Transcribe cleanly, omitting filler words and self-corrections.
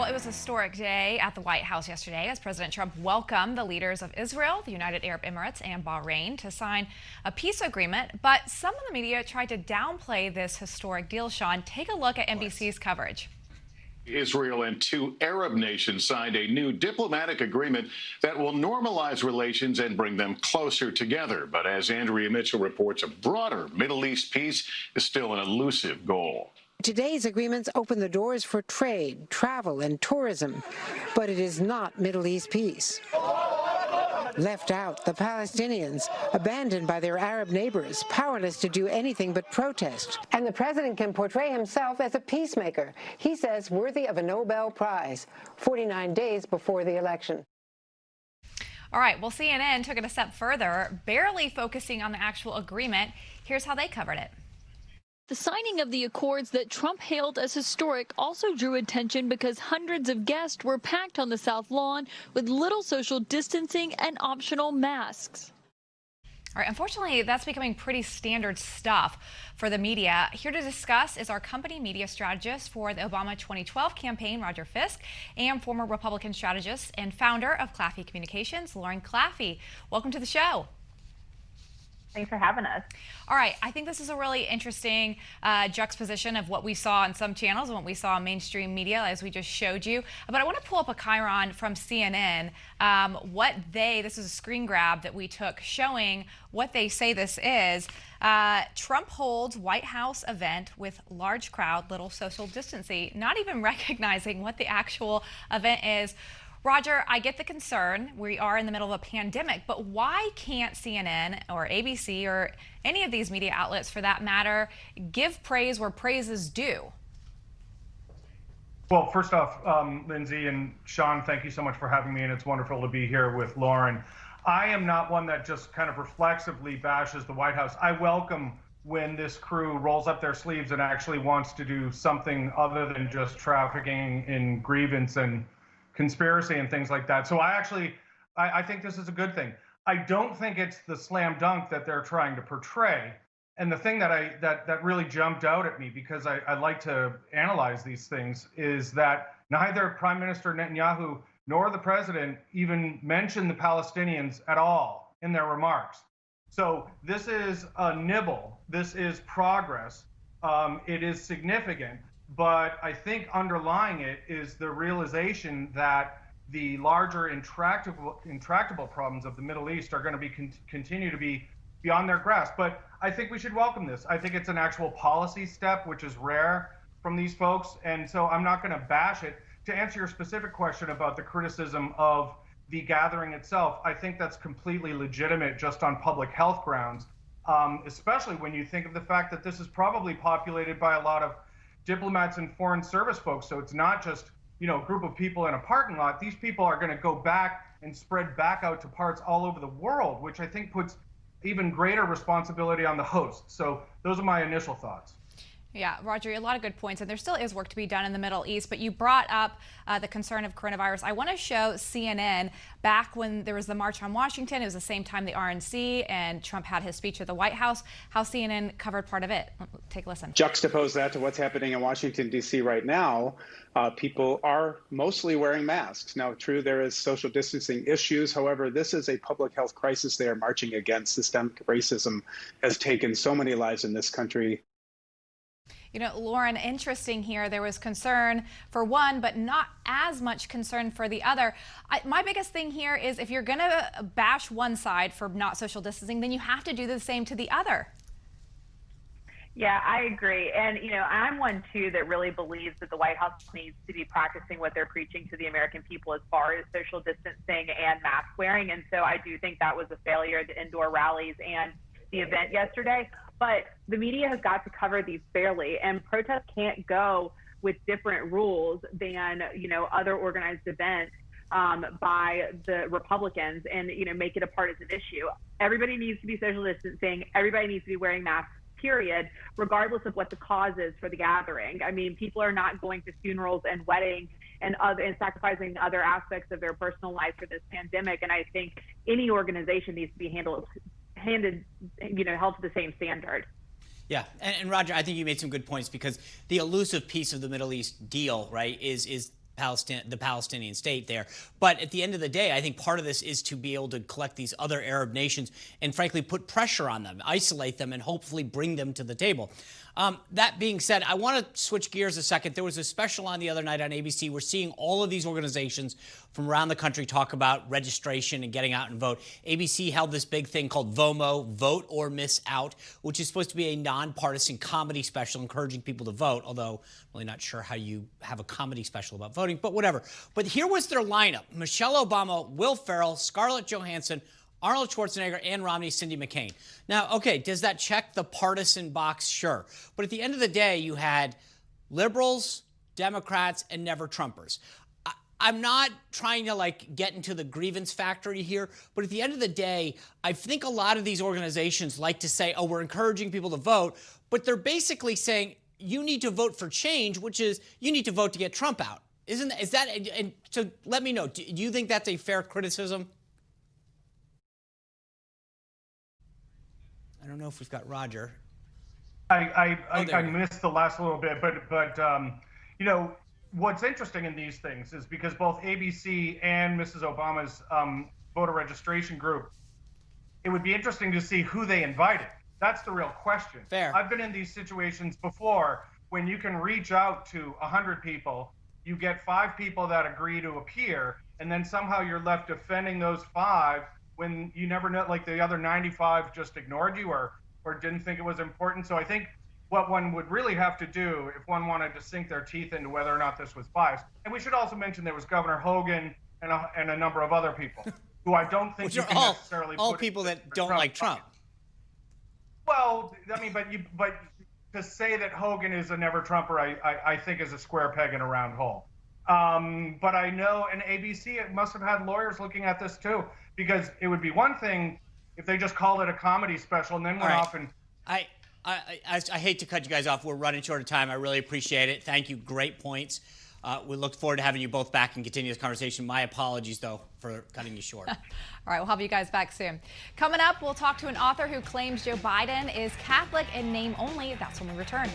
Well, it was a historic day at the White House yesterday as President Trump welcomed the leaders of Israel, the United Arab Emirates, and Bahrain to sign a peace agreement. But some of the media tried to downplay this historic deal. Sean, take a look at NBC's coverage. Israel and two Arab nations signed a new diplomatic agreement that will normalize relations and bring them closer together. But as Andrea Mitchell reports, a broader Middle East peace is still an elusive goal. Today's agreements open the doors for trade, travel, and tourism, but it is not Middle East peace. Left out, the Palestinians, abandoned by their Arab neighbors, powerless to do anything but protest. And the president can portray himself as a peacemaker, he says worthy of a Nobel Prize, 49 days before the election. All right, well, CNN took it a step further, barely focusing on the actual agreement. Here's how they covered it. The signing of the accords that Trump hailed as historic also drew attention because hundreds of guests were packed on the South Lawn with little social distancing and optional masks. All right, unfortunately, that's becoming pretty standard stuff for the media. Here to discuss is our company media strategist for the Obama 2012 campaign, Roger Fisk, and former Republican strategist and founder of Claffey Communications, Lauren Claffey. Welcome to the show. Thanks for having us. All right, I think this is a really interesting juxtaposition of what we saw on some channels and what we saw in mainstream media, as we just showed you. But I want to pull up a chyron from CNN. This is a screen grab that we took showing what they say this is. Trump holds White House event with large crowd, little social distancing, not even recognizing what the actual event is. Roger, I get the concern. We are in the middle of a pandemic, but why can't CNN or ABC or any of these media outlets, for that matter, give praise where praise is due? Well, first off, Lindsay and Sean, thank you so much for having me, and it's wonderful to be here with Lauren. I am not one that just kind of reflexively bashes the White House. I welcome when this crew rolls up their sleeves and actually wants to do something other than just trafficking in grievance and conspiracy and things like that. So I think this is a good thing. I don't think it's the slam dunk that they're trying to portray. And the thing that really jumped out at me, because I like to analyze these things, is that neither Prime Minister Netanyahu nor the president even mentioned the Palestinians at all in their remarks. So this is a nibble. This is progress. It is significant. But I think underlying it is the realization that the larger intractable problems of the Middle East are going to continue to be beyond their grasp. But I think we should welcome this. I think it's an actual policy step, which is rare from these folks. And so I'm not going to bash it. To answer your specific question about the criticism of the gathering itself, I think that's completely legitimate just on public health grounds, especially when you think of the fact that this is probably populated by a lot of diplomats and foreign service folks. So it's not just, a group of people in a parking lot. These people are going to go back and spread back out to parts all over the world, which I think puts even greater responsibility on the host. So those are my initial thoughts. Yeah, Roger, a lot of good points, and there still is work to be done in the Middle East, but you brought up the concern of coronavirus. I want to show CNN back when there was the March on Washington. It was the same time the RNC and Trump had his speech at the White House, how CNN covered part of it. Take a listen. Juxtapose that to what's happening in Washington, D.C. right now. People are mostly wearing masks. Now, true, there is social distancing issues. However, this is a public health crisis they are marching against. Systemic racism has taken so many lives in this country. Lauren, interesting here. There was concern for one, but not as much concern for the other. My biggest thing here is if you're going to bash one side for not social distancing, then you have to do the same to the other. Yeah, I agree. And, I'm one, too, that really believes that the White House needs to be practicing what they're preaching to the American people as far as social distancing and mask wearing. And so I do think that was a failure at the indoor rallies and the event yesterday. But the media has got to cover these fairly, and protests can't go with different rules than, other organized events by the Republicans and, make it a partisan issue. Everybody needs to be social distancing. Everybody needs to be wearing masks, period, regardless of what the cause is for the gathering. I mean, people are not going to funerals and weddings and sacrificing other aspects of their personal life for this pandemic. And I think any organization needs to be held to the same standard. Yeah, and Roger, I think you made some good points, because the elusive piece of the Middle East deal, right, is the Palestinian state there. But at the end of the day, I think part of this is to be able to collect these other Arab nations and, frankly, put pressure on them, isolate them, and hopefully bring them to the table. That being said, I want to switch gears a second. There was a special on the other night on ABC. We're seeing all of these organizations from around the country talk about registration and getting out and vote. ABC held this big thing called VOMO, Vote or Miss Out, which is supposed to be a nonpartisan comedy special encouraging people to vote, although I'm really not sure how you have a comedy special about voting, but whatever. But here was their lineup. Michelle Obama, Will Ferrell, Scarlett Johansson, Arnold Schwarzenegger, Ann Romney, Cindy McCain. Now, okay, does that check the partisan box? Sure. But at the end of the day, you had liberals, Democrats, and never Trumpers. I'm not trying to get into the grievance factory here, but at the end of the day, I think a lot of these organizations like to say, oh, we're encouraging people to vote, but they're basically saying you need to vote for change, which is you need to vote to get Trump out. Is that, and so let me know, do you think that's a fair criticism? I don't know if we've got Roger. I missed the last little bit, but you know, what's interesting in these things is because both ABC and Mrs. Obama's voter registration group, it would be interesting to see who they invited. That's the real question. Fair. I've been in these situations before when you can reach out to 100 people, you get 5 people that agree to appear, and then somehow you're left defending those 5 when you never know, like the other 95 just ignored you or didn't think it was important. So I think what one would really have to do if one wanted to sink their teeth into whether or not this was biased, and we should also mention there was Governor Hogan and a number of other people who I don't think Which you are can necessarily all put people in that the don't like Trump. Well, I mean, but to say that Hogan is a never Trumper, I think is a square peg in a round hole. But I know, and ABC must have had lawyers looking at this too, because it would be one thing if they just called it a comedy special and then went off and. I hate to cut you guys off. We're running short of time. I really appreciate it. Thank you. Great points. We look forward to having you both back and continue this conversation. My apologies, though, for cutting you short. All right, we'll have you guys back soon. Coming up, we'll talk to an author who claims Joe Biden is Catholic in name only. That's when we return.